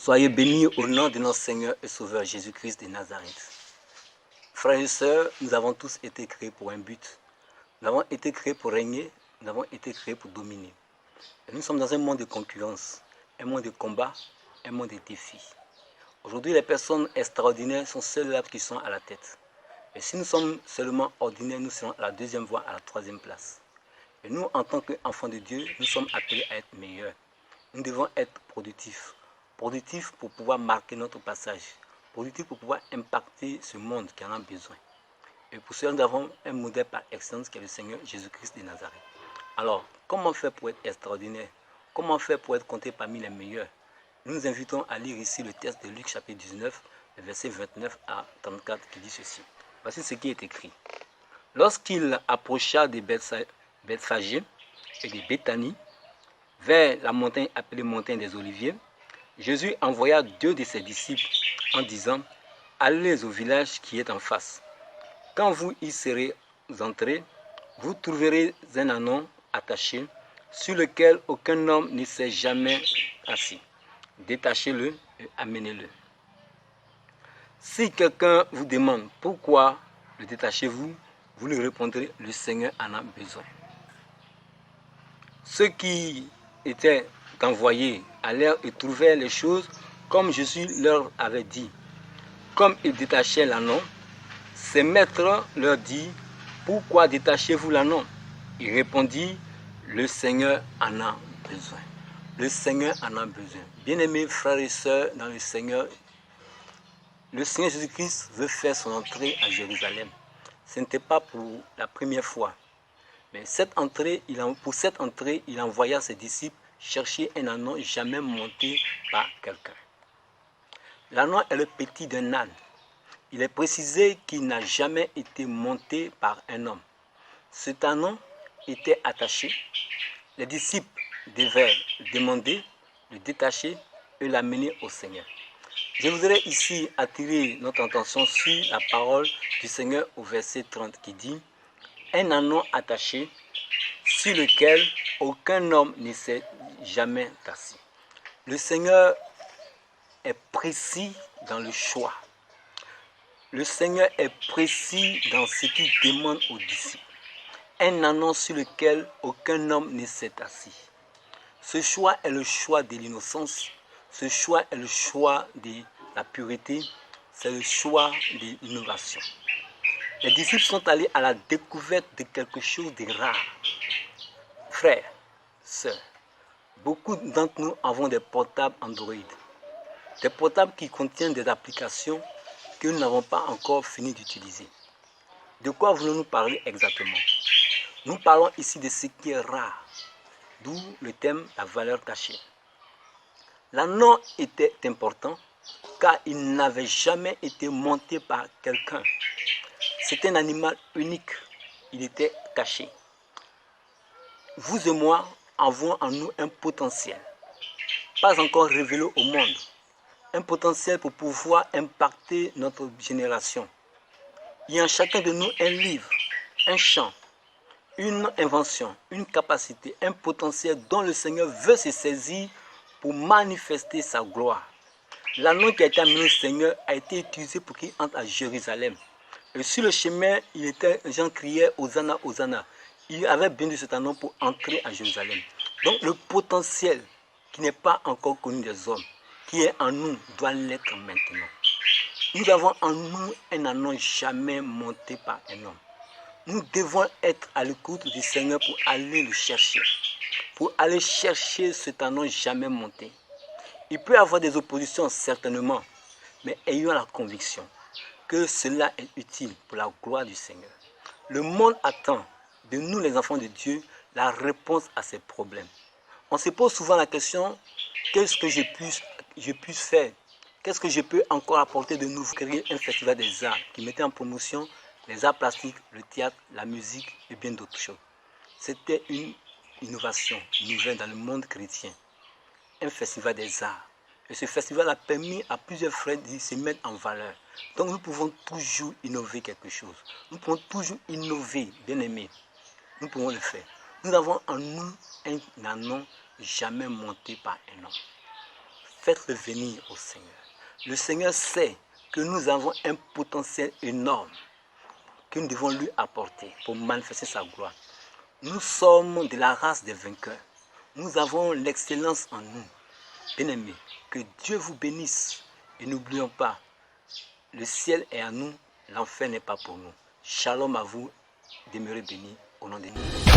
Soyez bénis au nom de notre Seigneur et Sauveur Jésus-Christ de Nazareth. Frères et sœurs, nous avons tous été créés pour un but. Nous avons été créés pour régner, nous avons été créés pour dominer. Et nous sommes dans un monde de concurrence, un monde de combat, un monde de défis. Aujourd'hui, les personnes extraordinaires sont celles-là qui sont à la tête. Et si nous sommes seulement ordinaires, nous serons à la deuxième voie, à la troisième place. Et nous, en tant qu'enfants de Dieu, nous sommes appelés à être meilleurs. Nous devons être productifs. Productifs pour pouvoir marquer notre passage. Productifs pour pouvoir impacter ce monde qui en a besoin. Et pour cela, nous avons un modèle par excellence qui est le Seigneur Jésus-Christ de Nazareth. Alors, comment faire pour être extraordinaire? Comment faire pour être compté parmi les meilleurs? Nous nous invitons à lire ici le texte de Luc chapitre 19, versets 29 à 34 qui dit ceci. Voici ce qui est écrit. Lorsqu'il approcha de Bethphagée et de Béthanie, vers la montagne appelée montagne des Oliviers, Jésus envoya 2 de ses disciples en disant « Allez au village qui est en face. Quand vous y serez entrés, vous trouverez un ânon attaché sur lequel aucun homme ne s'est jamais assis. Détachez-le et amenez-le. Si quelqu'un vous demande pourquoi le détachez-vous, vous lui répondrez « Le Seigneur en a besoin. » Ceux qui étaient envoyés allèrent et trouvèrent les choses comme Jésus leur avait dit. Comme ils détachaient l'ânon, ses maîtres leur dit « Pourquoi détachez-vous l'ânon » Il répondit « Le Seigneur en a besoin. » Le Seigneur en a besoin. Bien-aimés frères et sœurs dans le Seigneur Jésus-Christ veut faire son entrée à Jérusalem. Ce n'était pas pour la première fois. Mais pour cette entrée, il envoya ses disciples chercher un ânon jamais monté par quelqu'un. L'ânon est le petit d'un âne. Il est précisé qu'il n'a jamais été monté par un homme. Cet ânon était attaché. Les disciples devaient demander, le détacher et l'amener au Seigneur. Je voudrais ici attirer notre attention sur la parole du Seigneur au verset 30 qui dit « Un ânon attaché sur lequel aucun homme ne s'est jamais assis. » Le Seigneur est précis dans le choix. Le Seigneur est précis dans ce qu'il demande aux disciples. Un ânon sur lequel aucun homme ne s'est assis. Ce choix est le choix de l'innocence. Ce choix est le choix de la pureté. C'est le choix de l'innovation. Les disciples sont allés à la découverte de quelque chose de rare. Frères, sœurs, beaucoup d'entre nous avons des portables Android. Des portables qui contiennent des applications que nous n'avons pas encore fini d'utiliser. De quoi voulons-nous parler exactement? Nous parlons ici de ce qui est rare, d'où le thème la valeur cachée. L'ânon était important car il n'avait jamais été monté par quelqu'un. C'est un animal unique, il était caché. Vous et moi avons en nous un potentiel, pas encore révélé au monde. Un potentiel pour pouvoir impacter notre génération. Il y a en chacun de nous un livre, un chant, une invention, une capacité, un potentiel dont le Seigneur veut se saisir pour manifester sa gloire. L'ânon qui a été amené au Seigneur a été utilisé pour qu'il entre à Jérusalem. Et sur le chemin, les gens criaient Hosanna, Hosanna. Il avait besoin de cet ânon pour entrer à Jérusalem. Donc le potentiel qui n'est pas encore connu des hommes, qui est en nous, doit l'être maintenant. Nous avons en nous un ânon jamais monté par un homme. Nous devons être à l'écoute du Seigneur pour aller le chercher. Pour aller chercher cet ânon jamais monté. Il peut y avoir des oppositions, certainement, mais ayons la conviction que cela est utile pour la gloire du Seigneur. Le monde attend de nous, les enfants de Dieu, la réponse à ces problèmes. On se pose souvent la question, qu'est-ce que je puisse faire? Qu'est-ce que je peux encore apporter de nouveau? Créer un festival des arts qui mettait en promotion les arts plastiques, le théâtre, la musique et bien d'autres choses. C'était une innovation nouvelle dans le monde chrétien. Un festival des arts. Et ce festival a permis à plusieurs frères de se mettre en valeur. Donc nous pouvons toujours innover quelque chose. Nous pouvons toujours innover, bien aimés. Nous pouvons le faire. Nous avons en nous un ânon jamais monté par un homme. faites-le venir au Seigneur. Le Seigneur sait que nous avons un potentiel énorme que nous devons lui apporter pour manifester sa gloire. Nous sommes de la race des vainqueurs. Nous avons l'excellence en nous. Bien-aimés, que Dieu vous bénisse. Et n'oublions pas, le ciel est à nous, l'enfer n'est pas pour nous. Shalom à vous, demeurez bénis au nom de nous.